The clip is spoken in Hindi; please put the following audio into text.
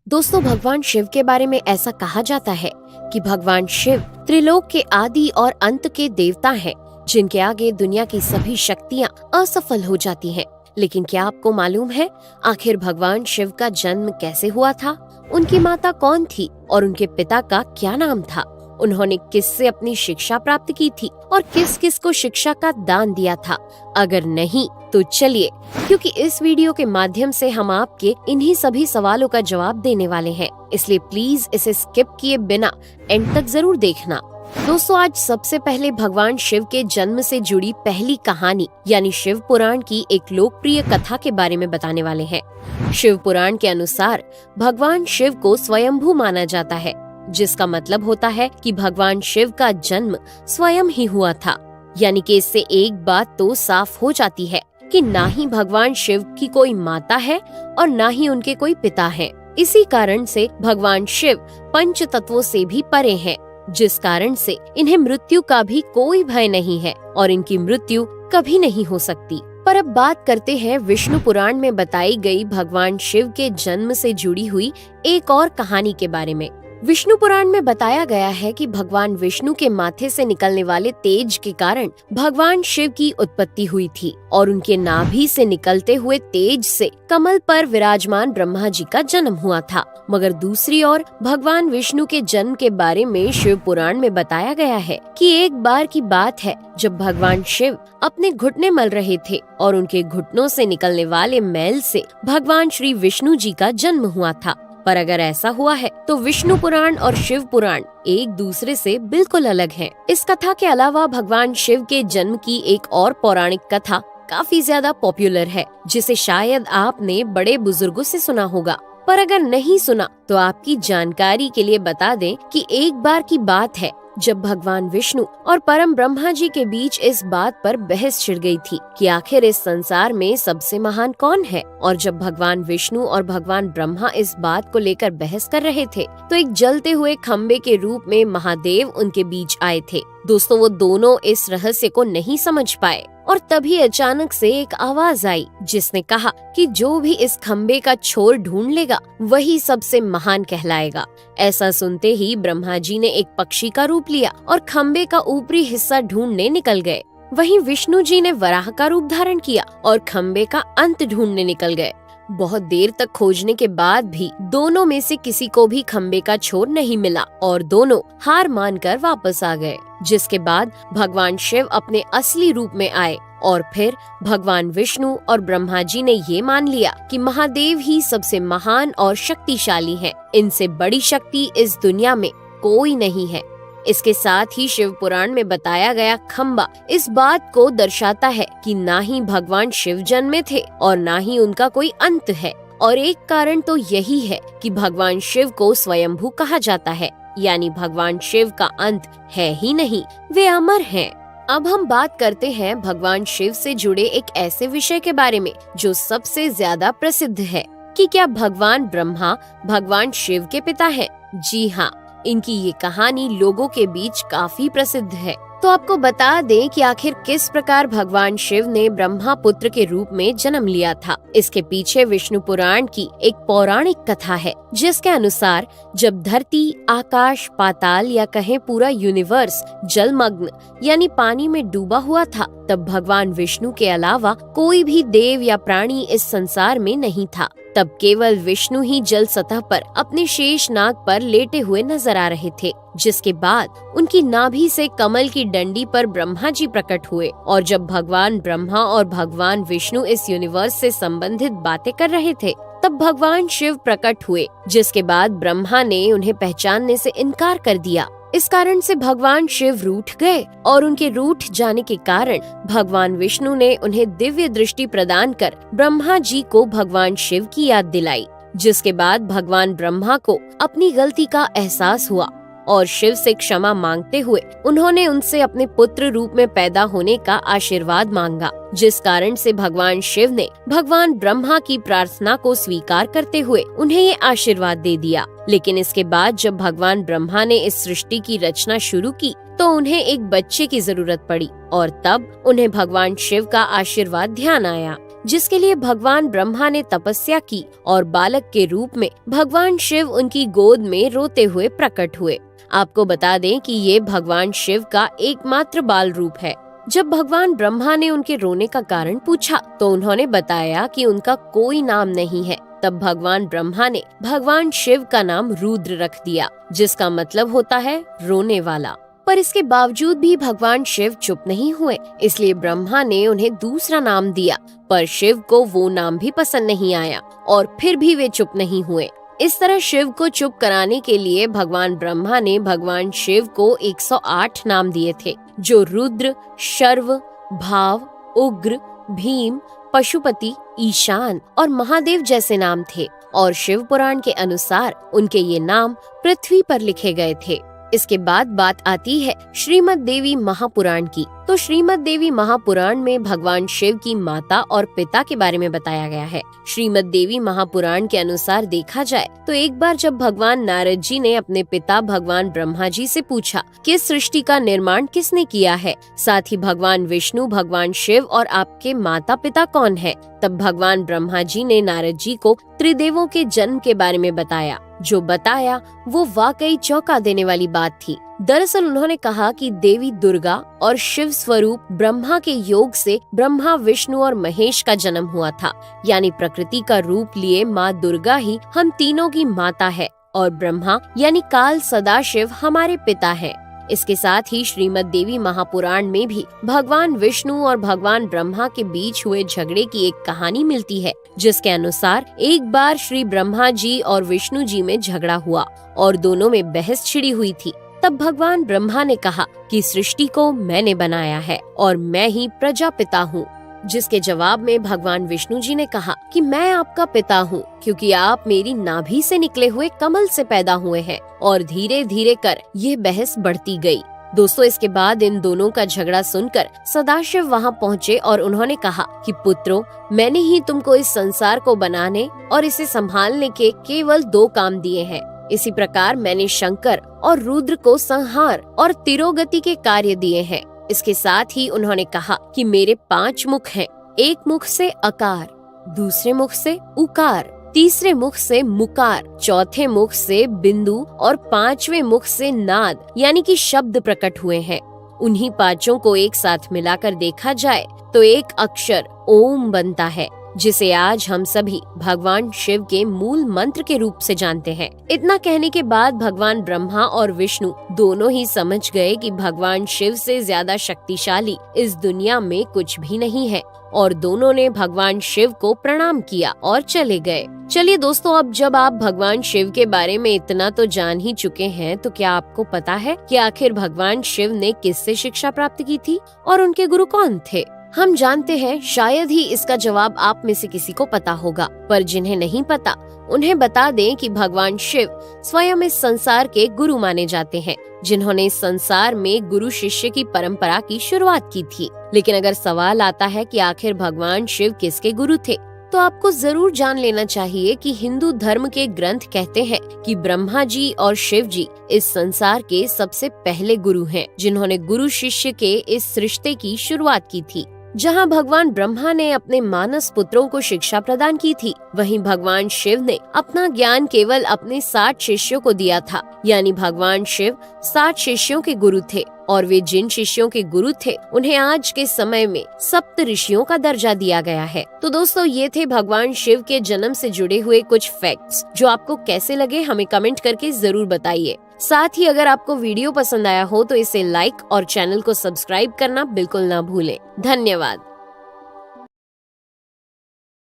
दोस्तों, भगवान शिव के बारे में ऐसा कहा जाता है कि भगवान शिव त्रिलोक के आदि और अंत के देवता हैं, जिनके आगे दुनिया की सभी शक्तियाँ असफल हो जाती हैं। लेकिन क्या आपको मालूम है आखिर भगवान शिव का जन्म कैसे हुआ था? उनकी माता कौन थी और उनके पिता का क्या नाम था? उन्होंने किससे अपनी शिक्षा प्राप्त की थी और किस किस को शिक्षा का दान दिया था? अगर नहीं तो चलिए, क्योंकि इस वीडियो के माध्यम से हम आपके इन्हीं सभी सवालों का जवाब देने वाले हैं, इसलिए प्लीज इसे स्किप किए बिना एंड तक जरूर देखना। दोस्तों, आज सबसे पहले भगवान शिव के जन्म से जुड़ी पहली कहानी यानी शिव पुराण की एक लोकप्रिय कथा के बारे में बताने वाले हैं। शिव पुराण के अनुसार भगवान शिव को स्वयंभू माना जाता है, जिसका मतलब होता है कि भगवान शिव का जन्म स्वयं ही हुआ था। यानी कि इससे एक बात तो साफ हो जाती है कि ना ही भगवान शिव की कोई माता है और ना ही उनके कोई पिता हैं। इसी कारण से भगवान शिव पंच तत्वों से भी परे हैं, जिस कारण से इन्हें मृत्यु का भी कोई भय नहीं है और इनकी मृत्यु कभी नहीं हो सकती। पर अब बात करते हैं विष्णु पुराण में बताई गई भगवान शिव के जन्म से जुड़ी हुई एक और कहानी के बारे में। विष्णु पुराण में बताया गया है कि भगवान विष्णु के माथे से निकलने वाले तेज के कारण भगवान शिव की उत्पत्ति हुई थी और उनके नाभि से निकलते हुए तेज से कमल पर विराजमान ब्रह्मा जी का जन्म हुआ था। मगर दूसरी ओर भगवान विष्णु के जन्म के बारे में शिव पुराण में बताया गया है कि एक बार की बात है जब भगवान शिव अपने घुटने मल रहे थे और उनके घुटनों से निकलने वाले मैल से भगवान श्री विष्णु जी का जन्म हुआ था। पर अगर ऐसा हुआ है तो विष्णु पुराण और शिव पुराण एक दूसरे से बिल्कुल अलग हैं। इस कथा के अलावा भगवान शिव के जन्म की एक और पौराणिक कथा काफी ज्यादा पॉपुलर है, जिसे शायद आपने बड़े बुजुर्गों से सुना होगा। पर अगर नहीं सुना तो आपकी जानकारी के लिए बता दें कि एक बार की बात है जब भगवान विष्णु और परम ब्रह्मा जी के बीच इस बात पर बहस छिड़ गई थी कि आखिर इस संसार में सबसे महान कौन है। और जब भगवान विष्णु और भगवान ब्रह्मा इस बात को लेकर बहस कर रहे थे तो एक जलते हुए खम्बे के रूप में महादेव उनके बीच आए थे। दोस्तों, वो दोनों इस रहस्य को नहीं समझ पाए और तभी अचानक से एक आवाज आई जिसने कहा कि जो भी इस खम्बे का छोर ढूंढ लेगा वही सबसे महान कहलाएगा। ऐसा सुनते ही ब्रह्मा जी ने एक पक्षी का रूप लिया और खम्बे का ऊपरी हिस्सा ढूंढने निकल गए। वहीं विष्णु जी ने वराह का रूप धारण किया और खम्बे का अंत ढूंढने निकल गए। बहुत देर तक खोजने के बाद भी दोनों में से किसी को भी खम्बे का छोर नहीं मिला और दोनों हार मानकर वापस आ गए। जिसके बाद भगवान शिव अपने असली रूप में आए और फिर भगवान विष्णु और ब्रह्मा जी ने ये मान लिया कि महादेव ही सबसे महान और शक्तिशाली हैं। इनसे बड़ी शक्ति इस दुनिया में कोई नहीं है। इसके साथ ही शिव पुराण में बताया गया खम्बा इस बात को दर्शाता है कि ना ही भगवान शिव जन्मे थे और ना ही उनका कोई अंत है। और एक कारण तो यही है कि भगवान शिव को स्वयंभू कहा जाता है, यानी भगवान शिव का अंत है ही नहीं, वे अमर हैं। अब हम बात करते हैं भगवान शिव से जुड़े एक ऐसे विषय के बारे में जो सबसे ज्यादा प्रसिद्ध है कि क्या भगवान ब्रह्मा भगवान शिव के पिता हैं? जी हाँ, इनकी ये कहानी लोगों के बीच काफी प्रसिद्ध है। तो आपको बता दें कि आखिर किस प्रकार भगवान शिव ने ब्रह्मा पुत्र के रूप में जन्म लिया था। इसके पीछे विष्णु पुराण की एक पौराणिक कथा है, जिसके अनुसार जब धरती, आकाश, पाताल या कहें पूरा यूनिवर्स जलमग्न यानी पानी में डूबा हुआ था, तब भगवान विष्णु के अलावा कोई भी देव या प्राणी इस संसार में नहीं था। तब केवल विष्णु ही जल सतह पर अपने शेष नाग पर लेटे हुए नजर आ रहे थे। जिसके बाद उनकी नाभि से कमल की डंडी पर ब्रह्मा जी प्रकट हुए और जब भगवान ब्रह्मा और भगवान विष्णु इस यूनिवर्स से संबंधित बातें कर रहे थे तब भगवान शिव प्रकट हुए, जिसके बाद ब्रह्मा ने उन्हें पहचानने से इनकार कर दिया। इस कारण से भगवान शिव रूठ गए और उनके रूठ जाने के कारण भगवान विष्णु ने उन्हें दिव्य दृष्टि प्रदान कर ब्रह्मा जी को भगवान शिव की याद दिलाई। जिसके बाद भगवान ब्रह्मा को अपनी गलती का एहसास हुआ और शिव से क्षमा मांगते हुए उन्होंने उनसे अपने पुत्र रूप में पैदा होने का आशीर्वाद मांगा। जिस कारण से भगवान शिव ने भगवान ब्रह्मा की प्रार्थना को स्वीकार करते हुए उन्हें ये आशीर्वाद दे दिया। लेकिन इसके बाद जब भगवान ब्रह्मा ने इस सृष्टि की रचना शुरू की तो उन्हें एक बच्चे की जरूरत पड़ी और तब उन्हें भगवान शिव का आशीर्वाद ध्यान आया जिसके लिए भगवान ब्रह्मा ने तपस्या की और बालक के रूप में भगवान शिव उनकी गोद में रोते हुए प्रकट हुए। आपको बता दें कि ये भगवान शिव का एकमात्र बाल रूप है। जब भगवान ब्रह्मा ने उनके रोने का कारण पूछा तो उन्होंने बताया कि उनका कोई नाम नहीं है। तब भगवान ब्रह्मा ने भगवान शिव का नाम रुद्र रख दिया, जिसका मतलब होता है रोने वाला। पर इसके बावजूद भी भगवान शिव चुप नहीं हुए, इसलिए ब्रह्मा ने उन्हें दूसरा नाम दिया। पर शिव को वो नाम भी पसंद नहीं आया और फिर भी वे चुप नहीं हुए। इस तरह शिव को चुप कराने के लिए भगवान ब्रह्मा ने भगवान शिव को 108 नाम दिए थे, जो रुद्र, शर्व, भाव, उग्र, भीम, पशुपति, ईशान और महादेव जैसे नाम थे। और शिव पुराण के अनुसार उनके ये नाम पृथ्वी पर लिखे गए थे। इसके बाद बात आती है श्रीमद् देवी महापुराण की। तो श्रीमद् देवी महापुराण में भगवान शिव की माता और पिता के बारे में बताया गया है। श्रीमद् देवी महापुराण के अनुसार देखा जाए तो एक बार जब भगवान नारद जी ने अपने पिता भगवान ब्रह्मा जी से पूछा कि सृष्टि का निर्माण किसने किया है, साथ ही भगवान विष्णु, भगवान शिव और आपके माता पिता कौन है, तब भगवान ब्रह्मा जी ने नारद जी को त्रिदेवों के जन्म के बारे में बताया। जो बताया वो वाकई चौंका देने वाली बात थी। दरअसल उन्होंने कहा कि देवी दुर्गा और शिव स्वरूप ब्रह्मा के योग से ब्रह्मा, विष्णु और महेश का जन्म हुआ था। यानी प्रकृति का रूप लिए माँ दुर्गा ही हम तीनों की माता है और ब्रह्मा यानी काल सदाशिव हमारे पिता है। इसके साथ ही श्रीमद् देवी महापुराण में भी भगवान विष्णु और भगवान ब्रह्मा के बीच हुए झगड़े की एक कहानी मिलती है, जिसके अनुसार एक बार श्री ब्रह्मा जी और विष्णु जी में झगड़ा हुआ और दोनों में बहस छिड़ी हुई थी। तब भगवान ब्रह्मा ने कहा कि सृष्टि को मैंने बनाया है और मैं ही प्रजापिता हूँ, जिसके जवाब में भगवान विष्णु जी ने कहा कि मैं आपका पिता हूँ, क्योंकि आप मेरी नाभि से निकले हुए कमल से पैदा हुए हैं। और धीरे धीरे कर ये बहस बढ़ती गई। दोस्तों, इसके बाद इन दोनों का झगड़ा सुनकर सदाशिव वहाँ पहुँचे और उन्होंने कहा कि पुत्रों, मैंने ही तुमको इस संसार को बनाने और इसे संभालने के केवल 2 काम दिए हैं। इसी प्रकार मैंने शंकर और रुद्र को संहार और तिरोगति के कार्य दिए हैं। इसके साथ ही उन्होंने कहा कि मेरे 5 मुख हैं। एक मुख से अकार, दूसरे मुख से उकार, तीसरे मुख से मुकार, चौथे मुख से बिंदु और 5वें मुख से नाद यानी कि शब्द प्रकट हुए हैं। उन्हीं 5 को एक साथ मिलाकर देखा जाए तो एक अक्षर ओम बनता है, जिसे आज हम सभी भगवान शिव के मूल मंत्र के रूप से जानते हैं। इतना कहने के बाद भगवान ब्रह्मा और विष्णु दोनों ही समझ गए कि भगवान शिव से ज्यादा शक्तिशाली इस दुनिया में कुछ भी नहीं है और दोनों ने भगवान शिव को प्रणाम किया और चले गए। चलिए दोस्तों, अब जब आप भगवान शिव के बारे में इतना तो जान ही चुके हैं, तो क्या आपको पता है कि आखिर भगवान शिव ने किससे शिक्षा प्राप्त की थी और उनके गुरु कौन थे? हम जानते हैं शायद ही इसका जवाब आप में से किसी को पता होगा, पर जिन्हें नहीं पता उन्हें बता दें कि भगवान शिव स्वयं इस संसार के गुरु माने जाते हैं, जिन्होंने इस संसार में गुरु शिष्य की परंपरा की शुरुआत की थी। लेकिन अगर सवाल आता है कि आखिर भगवान शिव किसके गुरु थे, तो आपको जरूर जान लेना चाहिए कि हिंदू धर्म के ग्रंथ कहते हैं कि ब्रह्मा जी और शिव जी इस संसार के सबसे पहले गुरु हैं, जिन्होंने गुरु शिष्य के इस रिश्ते की शुरुआत की थी। जहां भगवान ब्रह्मा ने अपने मानस पुत्रों को शिक्षा प्रदान की थी, वहीं भगवान शिव ने अपना ज्ञान केवल अपने 60 शिष्यों को दिया था। यानी भगवान शिव 60 शिष्यों के गुरु थे और वे जिन शिष्यों के गुरु थे उन्हें आज के समय में सप्त ऋषियों का दर्जा दिया गया है। तो दोस्तों, ये थे भगवान शिव के जन्म से जुड़े हुए कुछ फैक्ट्स, जो आपको कैसे लगे हमें कमेंट करके जरूर बताइए। साथ ही अगर आपको वीडियो पसंद आया हो तो इसे लाइक और चैनल को सब्सक्राइब करना बिल्कुल ना भूलें। धन्यवाद।